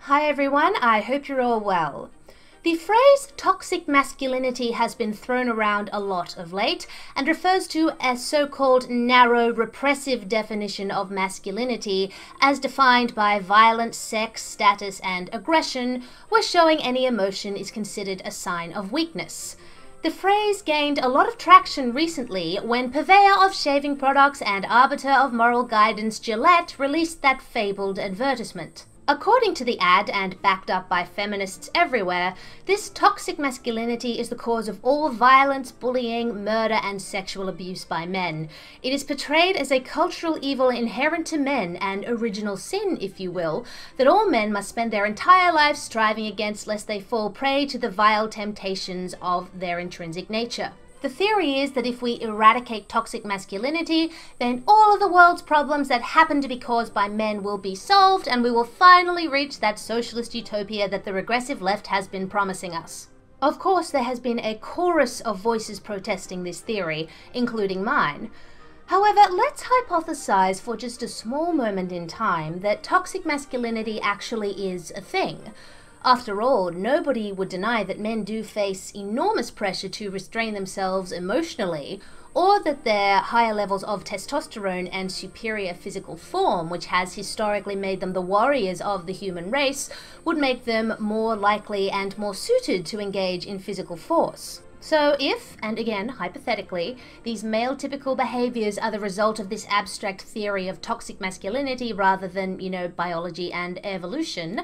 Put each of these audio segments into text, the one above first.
Hi everyone, I hope you're all well. The phrase toxic masculinity has been thrown around a lot of late and refers to a so-called narrow, repressive definition of masculinity as defined by violence, sex, status, and aggression, where showing any emotion is considered a sign of weakness. The phrase gained a lot of traction recently when purveyor of shaving products and arbiter of moral guidance Gillette released that fabled advertisement. According to the ad, and backed up by feminists everywhere, this toxic masculinity is the cause of all violence, bullying, murder, and sexual abuse by men. It is portrayed as a cultural evil inherent to men, an original sin, if you will, that all men must spend their entire lives striving against lest they fall prey to the vile temptations of their intrinsic nature. The theory is that if we eradicate toxic masculinity, then all of the world's problems that happen to be caused by men will be solved, and we will finally reach that socialist utopia that the regressive left has been promising us. Of course, there has been a chorus of voices protesting this theory, including mine. However, let's hypothesize for just a small moment in time that toxic masculinity actually is a thing. After all, nobody would deny that men do face enormous pressure to restrain themselves emotionally, or that their higher levels of testosterone and superior physical form, which has historically made them the warriors of the human race, would make them more likely and more suited to engage in physical force. So if, and again hypothetically, these male-typical behaviors are the result of this abstract theory of toxic masculinity rather than, biology and evolution,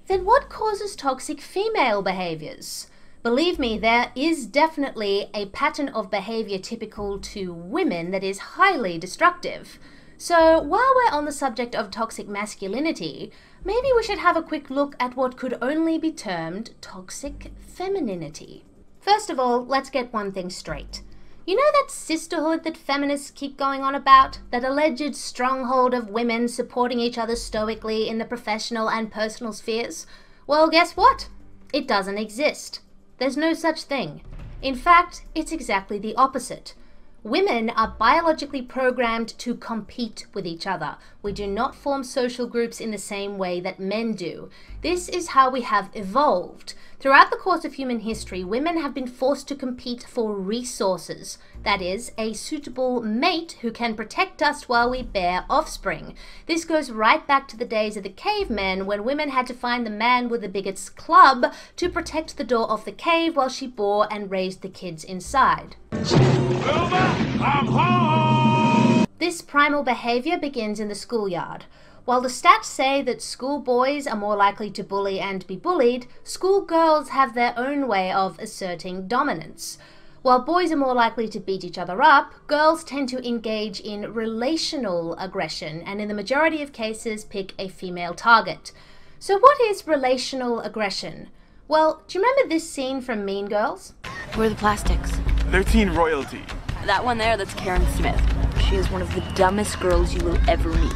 then what causes toxic female behaviors? Believe me, there is definitely a pattern of behavior typical to women that is highly destructive. So while we're on the subject of toxic masculinity, maybe we should have a quick look at what could only be termed toxic femininity. First of all, let's get one thing straight. You know that sisterhood that feminists keep going on about? That alleged stronghold of women supporting each other stoically in the professional and personal spheres? Well, guess what? It doesn't exist. There's no such thing. In fact, it's exactly the opposite. Women are biologically programmed to compete with each other. We do not form social groups in the same way that men do. This is how we have evolved. Throughout the course of human history, women have been forced to compete for resources. That is, a suitable mate who can protect us while we bear offspring. This goes right back to the days of the cavemen, when women had to find the man with the biggest club to protect the door of the cave while she bore and raised the kids inside. I'm home! This primal behavior begins in the schoolyard. While the stats say that schoolboys are more likely to bully and be bullied, schoolgirls have their own way of asserting dominance. While boys are more likely to beat each other up, girls tend to engage in relational aggression and in the majority of cases pick a female target. So what is relational aggression? Well, do you remember this scene from Mean Girls? Where are the plastics? They're teen royalty. That one there, that's Karen Smith. She is one of the dumbest girls you will ever meet.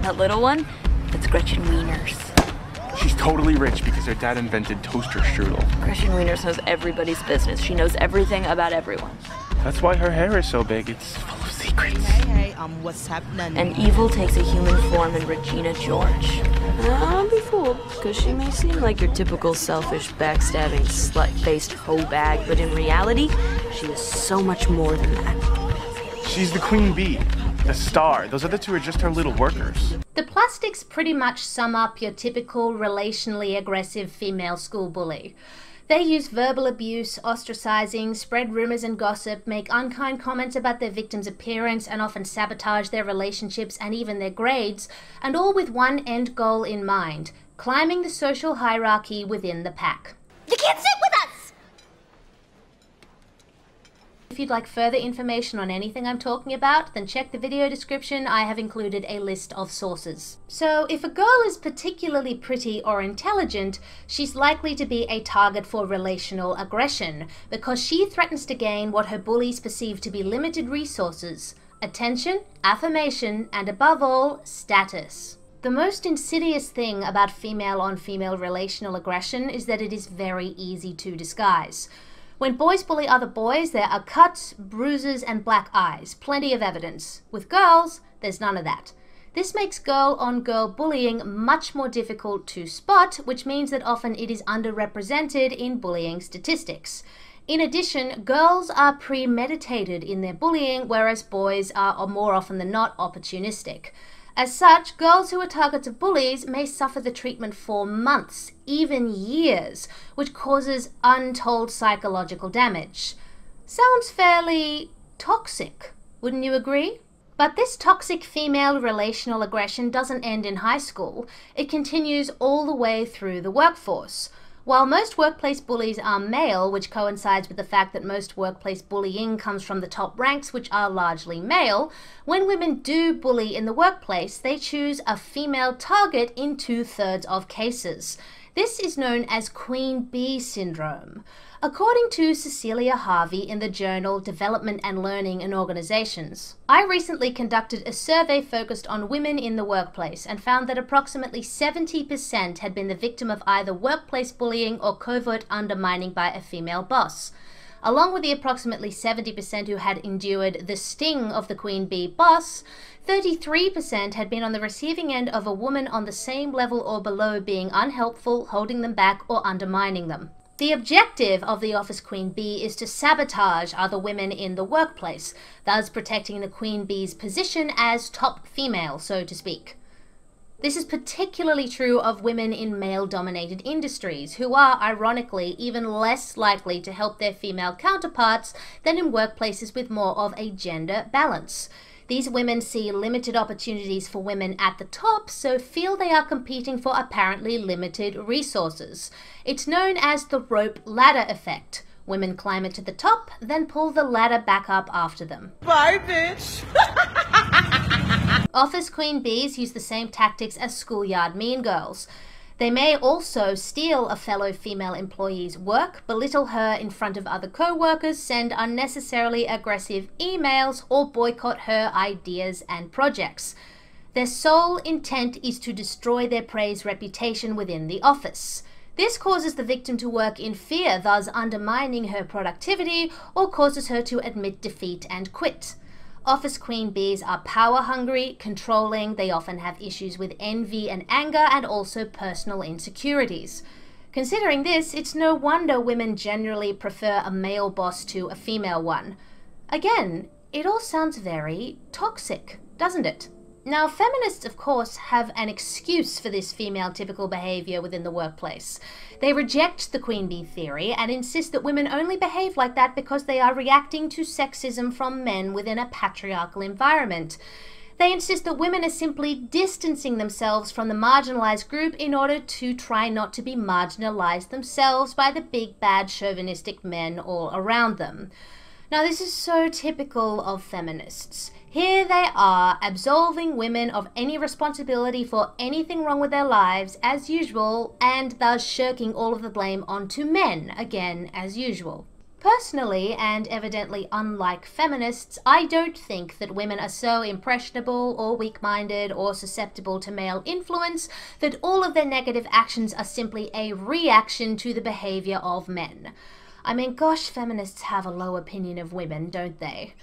That little one, that's Gretchen Wieners. She's totally rich because her dad invented toaster strudel. Gretchen Wieners knows everybody's business. She knows everything about everyone. That's why her hair is so big. It's full of secrets. Hey, what's happening? And evil takes a human form in Regina George. Don't be fooled, because she may seem like your typical selfish, backstabbing, slut-faced hoe bag, but in reality, she is so much more than that. She's the queen bee, the star. Those other two are just her little workers. The plastics pretty much sum up your typical relationally aggressive female school bully. They use verbal abuse, ostracizing, spread rumors and gossip, make unkind comments about their victim's appearance, and often sabotage their relationships and even their grades, and all with one end goal in mind: climbing the social hierarchy within the pack. You can't sit with us! If you'd like further information on anything I'm talking about, then check the video description. I have included a list of sources. So if a girl is particularly pretty or intelligent, she's likely to be a target for relational aggression, because she threatens to gain what her bullies perceive to be limited resources: attention, affirmation, and above all, status. The most insidious thing about female-on-female relational aggression is that it is very easy to disguise. When boys bully other boys, there are cuts, bruises, and black eyes. Plenty of evidence. With girls, there's none of that. This makes girl-on-girl bullying much more difficult to spot, which means that often it is underrepresented in bullying statistics. In addition, girls are premeditated in their bullying, whereas boys are more often than not opportunistic. As such, girls who are targets of bullies may suffer the treatment for months, even years, which causes untold psychological damage. Sounds fairly toxic, wouldn't you agree? But this toxic female relational aggression doesn't end in high school. It continues all the way through the workforce. While most workplace bullies are male, which coincides with the fact that most workplace bullying comes from the top ranks, which are largely male, when women do bully in the workplace, they choose a female target in 2/3 of cases. This is known as Queen Bee syndrome. According to Cecilia Harvey in the journal Development and Learning in Organizations, I recently conducted a survey focused on women in the workplace and found that approximately 70% had been the victim of either workplace bullying or covert undermining by a female boss. Along with the approximately 70% who had endured the sting of the Queen Bee boss, 33% had been on the receiving end of a woman on the same level or below being unhelpful, holding them back, or undermining them. The objective of the office Queen Bee is to sabotage other women in the workplace, thus protecting the Queen Bee's position as top female, so to speak. This is particularly true of women in male-dominated industries, who are, ironically, even less likely to help their female counterparts than in workplaces with more of a gender balance. These women see limited opportunities for women at the top, so feel they are competing for apparently limited resources. It's known as the rope ladder effect. Women climb it to the top, then pull the ladder back up after them. Bye, bitch! Office Queen Bees use the same tactics as schoolyard mean girls. They may also steal a fellow female employee's work, belittle her in front of other co-workers, send unnecessarily aggressive emails, or boycott her ideas and projects. Their sole intent is to destroy their prey's reputation within the office. This causes the victim to work in fear, thus undermining her productivity, or causes her to admit defeat and quit. Office Queen Bees are power-hungry, controlling, they often have issues with envy and anger, and also personal insecurities. Considering this, it's no wonder women generally prefer a male boss to a female one. Again, it all sounds very toxic, doesn't it? Now, feminists, of course, have an excuse for this female typical behavior within the workplace. They reject the Queen Bee theory and insist that women only behave like that because they are reacting to sexism from men within a patriarchal environment. They insist that women are simply distancing themselves from the marginalized group in order to try not to be marginalized themselves by the big bad chauvinistic men all around them. Now, this is so typical of feminists. Here they are, absolving women of any responsibility for anything wrong with their lives, as usual, and thus shirking all of the blame onto men, again, as usual. Personally, and evidently unlike feminists, I don't think that women are so impressionable or weak-minded or susceptible to male influence that all of their negative actions are simply a reaction to the behavior of men. I mean, gosh, feminists have a low opinion of women, don't they?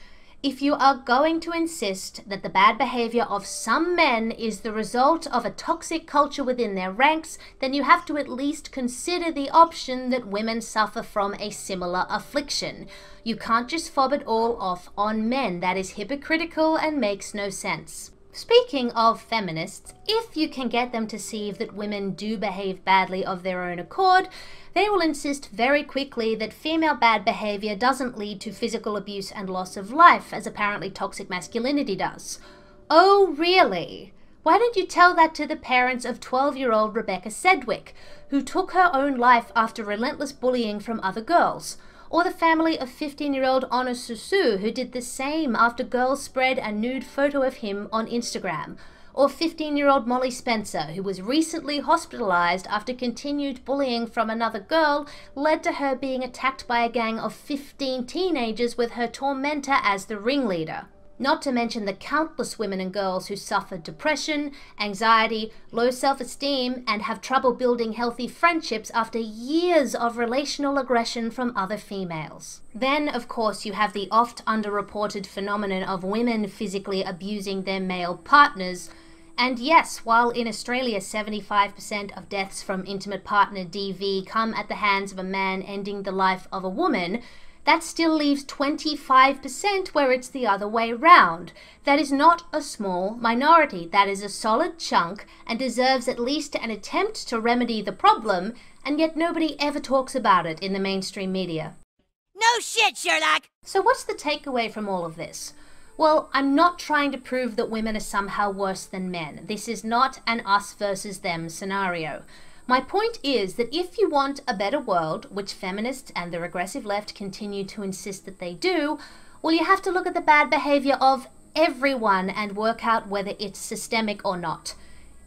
If you are going to insist that the bad behavior of some men is the result of a toxic culture within their ranks, then you have to at least consider the option that women suffer from a similar affliction. You can't just fob it all off on men. That is hypocritical and makes no sense. Speaking of feminists, if you can get them to see that women do behave badly of their own accord, they will insist very quickly that female bad behavior doesn't lead to physical abuse and loss of life, as apparently toxic masculinity does. Oh, really? Why don't you tell that to the parents of 12-year-old Rebecca Sedgwick, who took her own life after relentless bullying from other girls? Or the family of 15-year-old Honor Susu, who did the same after girls spread a nude photo of him on Instagram? Or 15-year-old Molly Spencer, who was recently hospitalized after continued bullying from another girl led to her being attacked by a gang of 15 teenagers with her tormentor as the ringleader. Not to mention the countless women and girls who suffer depression, anxiety, low self-esteem, and have trouble building healthy friendships after years of relational aggression from other females. Then, of course, you have the oft underreported phenomenon of women physically abusing their male partners. And yes, while in Australia 75% of deaths from intimate partner DV come at the hands of a man ending the life of a woman, that still leaves 25% where it's the other way round. That is not a small minority. That is a solid chunk and deserves at least an attempt to remedy the problem, and yet nobody ever talks about it in the mainstream media. No shit, Sherlock! So what's the takeaway from all of this? Well, I'm not trying to prove that women are somehow worse than men. This is not an us versus them scenario. My point is that if you want a better world, which feminists and the regressive left continue to insist that they do, well, you have to look at the bad behavior of everyone and work out whether it's systemic or not.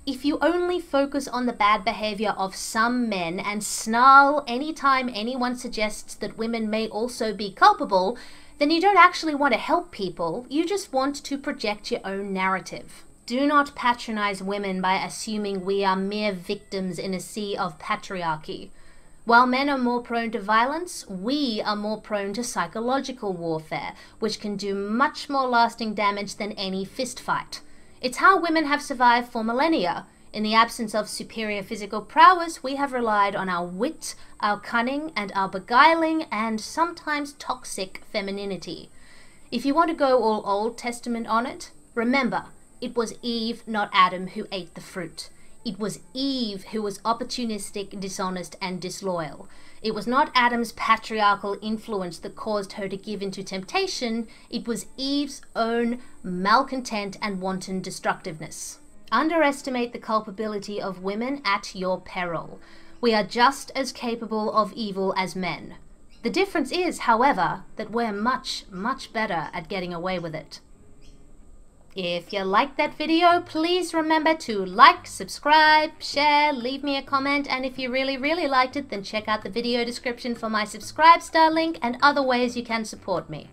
If you only focus on the bad behavior of some men and snarl anytime anyone suggests that women may also be culpable, then you don't actually want to help people, you just want to project your own narrative. Do not patronize women by assuming we are mere victims in a sea of patriarchy. While men are more prone to violence, we are more prone to psychological warfare, which can do much more lasting damage than any fistfight. It's how women have survived for millennia. In the absence of superior physical prowess, we have relied on our wit, our cunning, and our beguiling and sometimes toxic femininity. If you want to go all Old Testament on it, remember, it was Eve, not Adam, who ate the fruit. It was Eve who was opportunistic, dishonest, and disloyal. It was not Adam's patriarchal influence that caused her to give into temptation. It was Eve's own malcontent and wanton destructiveness. Underestimate the culpability of women at your peril. We are just as capable of evil as men. The difference is, however, that we're much, much better at getting away with it. If you liked that video, please remember to like, subscribe, share, leave me a comment, and if you really, really liked it, then check out the video description for my subscribe star link and other ways you can support me.